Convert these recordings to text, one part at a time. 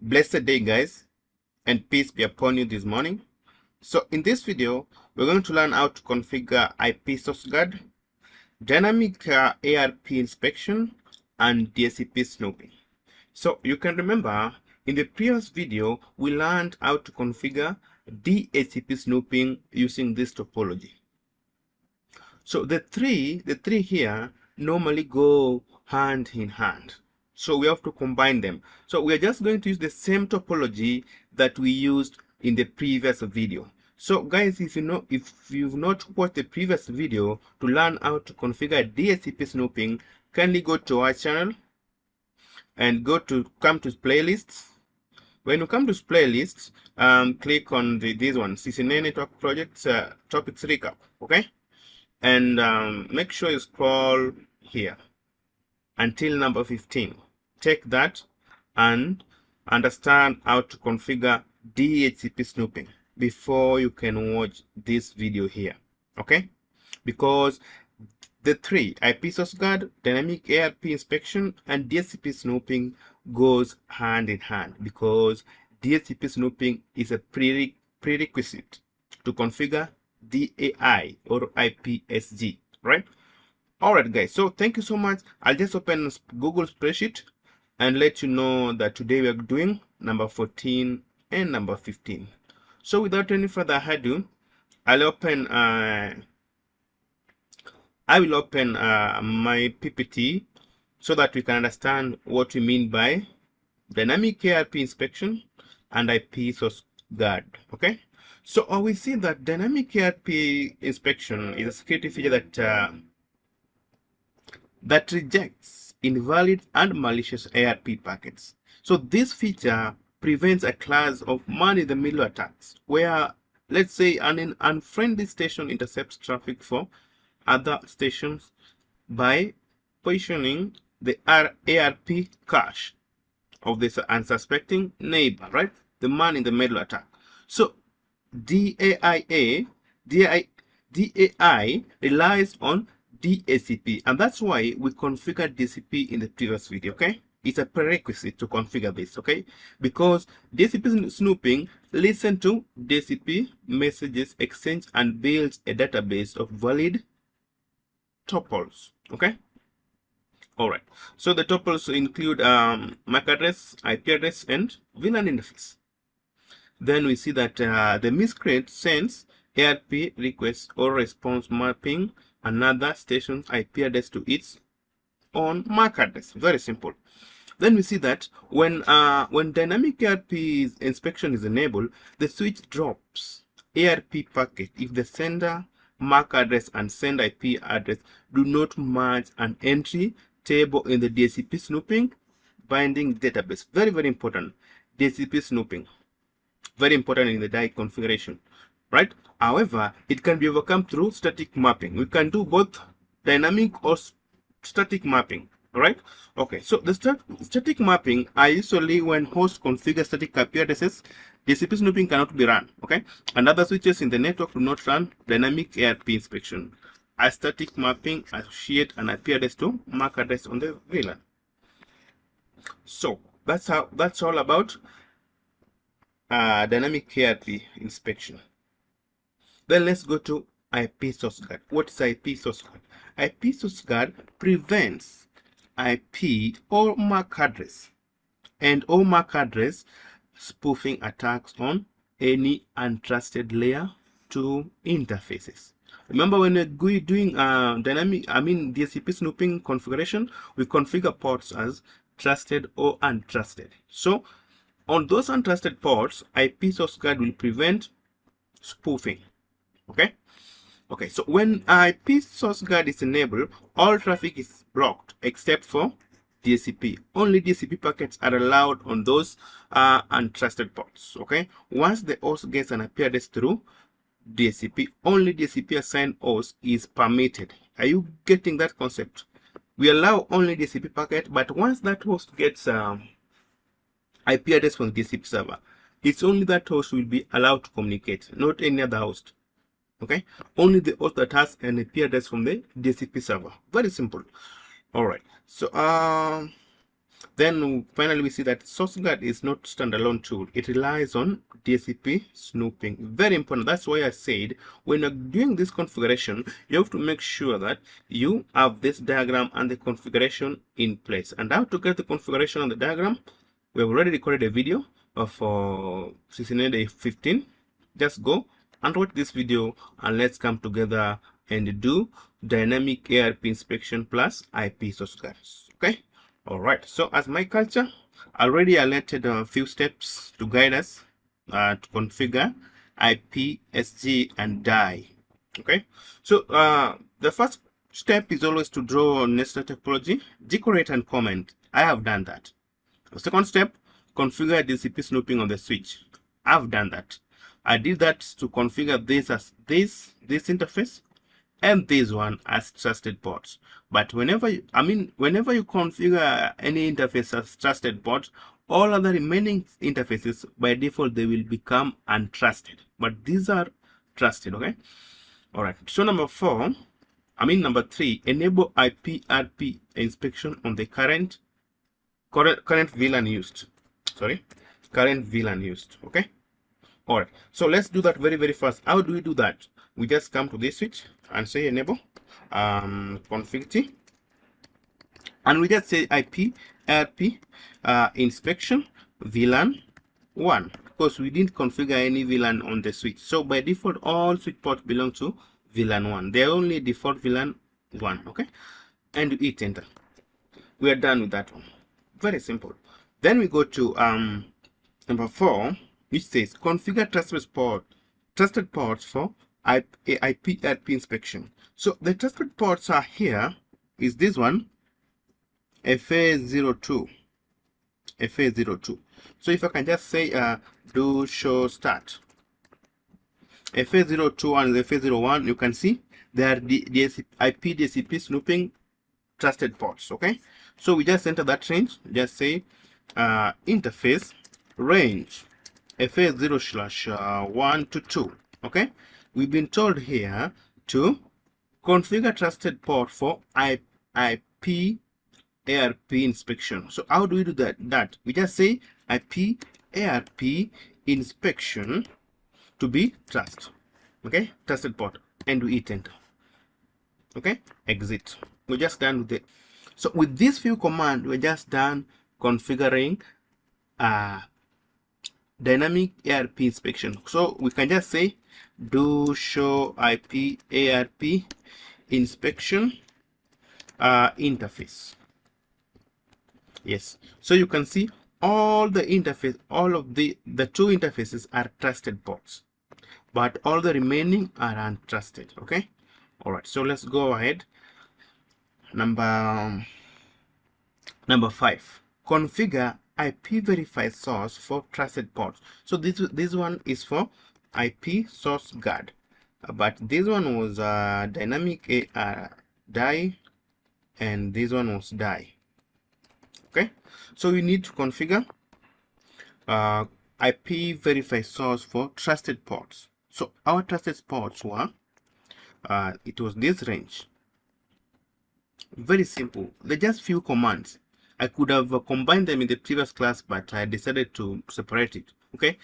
Blessed day, guys, and peace be upon you this morning. So in this video, we're going to learn how to configure IP source guard, dynamic ARP inspection, and DHCP snooping. So you can remember in the previous video, we learned how to configure DHCP snooping using this topology. So the three here normally go hand in hand. So we have to combine them. So we are just going to use the same topology that we used in the previous video. So guys, if you've not watched the previous video to learn how to configure DHCP snooping, kindly go to our channel and come to playlists. When you come to playlists, click on these ones, CCNA Network Projects Topics Recap, okay? And make sure you scroll here until number 15. Take that and understand how to configure DHCP snooping before you can watch this video here, okay? Because the three, IP source guard, dynamic ARP inspection, and DHCP snooping goes hand in hand, because DHCP snooping is a prerequisite to configure DAI or IPSG, right? All right, guys, so thank you so much. I'll just open Google spreadsheet and let you know that today we are doing number 14 and number 15. So without any further ado, I will open my PPT so that we can understand what we mean by dynamic ARP inspection and IP source guard, okay? So we see that dynamic ARP inspection is a security feature that rejects invalid and malicious ARP packets. So this feature prevents a class of man-in-the-middle attacks where, let's say, an unfriendly station intercepts traffic for other stations by positioning the ARP cache of this unsuspecting neighbor, right? The man-in-the-middle attack. So DAI relies on DHCP, and that's why we configured DHCP in the previous video, okay? It's a prerequisite to configure this, okay? Because DHCP snooping listens to DHCP messages exchange and builds a database of valid tuples, okay? All right, so the tuples include MAC address, IP address, and VLAN interface. Then we see that the miscreant sends ARP request or response mapping another station's IP address to its own MAC address. Very simple. Then we see that when dynamic ARP inspection is enabled, the switch drops ARP packet if the sender MAC address and send IP address do not match an entry table in the DHCP snooping binding database. Very, very important. DHCP snooping, very important in the DAI configuration, right? However, it can be overcome through static mapping. We can do both dynamic or static mapping, right? Okay, so the static mapping are usually when hosts configure static IP addresses, DHCP snooping cannot be run, okay? And other switches in the network do not run dynamic ARP inspection. A static mapping associate an IP address to MAC address on the VLAN. So that's all about dynamic ARP inspection. Then let's go to IP source guard. What is IP source guard? IP source guard prevents IP or MAC address and or MAC address spoofing attacks on any untrusted layer 2 interfaces. Remember, when we're doing DHCP snooping configuration, we configure ports as trusted or untrusted. So on those untrusted ports, IP source guard will prevent spoofing, okay? Okay, so when IP source guard is enabled, all traffic is blocked except for DHCP. Only DHCP packets are allowed on those untrusted ports, okay? Once the host gets an IP address through DHCP, only DHCP assigned host is permitted. Are you getting that concept? We allow only DHCP packet, but once that host gets IP address from the DHCP server, it's only that host will be allowed to communicate, not any other host, okay? Only the host that has an IP address from the DHCP server. Very simple. All right, so Then finally we see that SourceGuard is not standalone tool. It relies on DHCP snooping. Very important. That's why I said when you're doing this configuration, you have to make sure that you have this diagram and the configuration in place. And how to get the configuration on the diagram, we have already recorded a video for CCNA 15. Just go and watch this video and let's come together and do dynamic ARP inspection plus IP source guards. Okay. All right. So as my culture, I already alerted a few steps to guide us to configure IPSG and DAI. Okay. So the first step is always to draw necessary topology, decorate and comment. I have done that. The second step, configure DCP snooping on the switch. I've done that. I did that to configure this as this interface and this one as trusted ports. But whenever you configure any interface as trusted ports, all other remaining interfaces by default they will become untrusted. But these are trusted. Okay. All right. So number 3, enable IPRP inspection on the current VLAN used. Current VLAN used. Okay. All right. So let's do that very fast. How do we do that? We just come to this switch and say enable config T, and we just say IPRP inspection VLAN 1, because we didn't configure any VLAN on the switch. So by default, all switch ports belong to VLAN 1. They are only default VLAN 1. Okay, and you hit enter. We are done with that one. Very simple. Then we go to number 4, which says configure trusted ports for IPRP inspection. So the trusted ports are here. Is this one FA02? So if I can just say do show start FA02 and FA01, you can see they are the IP DCP snooping trusted ports. Okay, so we just enter that range. Just say interface range FA0/1 to 2. Okay, we've been told here to configure trusted port for IP ARP inspection. So how do we do that? We just say IP ARP inspection to be trust. Okay, trusted port, and we hit enter. Okay, exit. We're just done with it. So with these few commands, we're just done configuring dynamic ARP inspection. So we can just say do show IP ARP inspection interface. Yes, so you can see all the interface, all of the 2 interfaces are trusted ports, but all the remaining are untrusted. Okay. All right, so let's go ahead. Number 5, configure IP verify source for trusted ports. So this one is for IP source guard, but this one was dynamic DAI, and this one was DAI. Okay, so we need to configure IP verify source for trusted ports. So our trusted ports were it was this range. Very simple. They're just few commands. I could have combined them in the previous class, but I decided to separate it. Okay,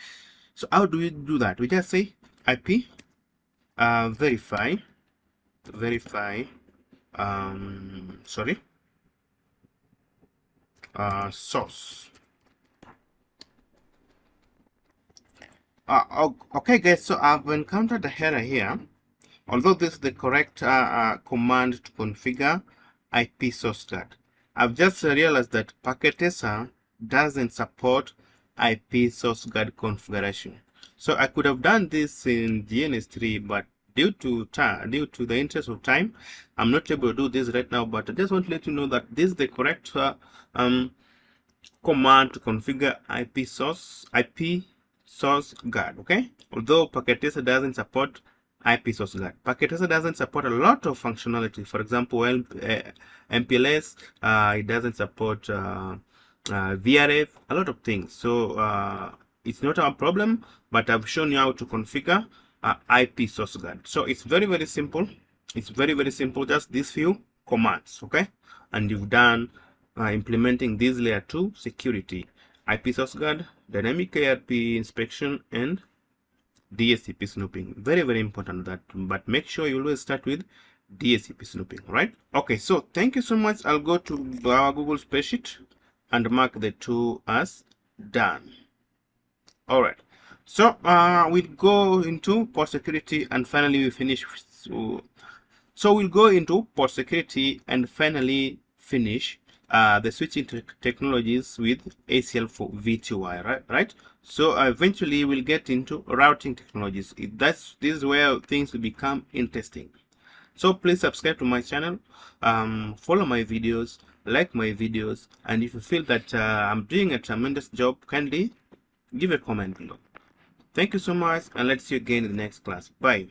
so how do we do that? We just say IP verify source. Okay guys, so I've encountered a error here. Although this is the correct command to configure IP source guard, I've just realized that Packetesa doesn't support IP source guard configuration. So I could have done this in DNS3, but due to the interest of time, I'm not able to do this right now. But I just want to let you know that this is the correct command to configure IP source guard. Okay, although Packetesa doesn't support IP source guard, Packetesa doesn't support a lot of functionality. For example, MPLS, it doesn't support VRF, a lot of things. So it's not our problem, but I've shown you how to configure IP source guard. So it's very simple. It's very simple. Just these few commands. Okay, and you've done implementing this layer 2 security, IP source guard, dynamic ARP inspection, and DHCP snooping. Very, very important that, but make sure you always start with DHCP snooping, right? Okay, so thank you so much. I'll go to our Google spreadsheet and mark the two as done. All right, so we'll go into post security and finally we finish. So we'll go into post security and finally finish the switching technologies with ACL for VTY, right? So eventually we'll get into routing technologies. This is where things will become interesting. So please subscribe to my channel, follow my videos, like my videos, and if you feel that I'm doing a tremendous job, kindly give a comment below. Thank you so much, and let's see you again in the next class. Bye.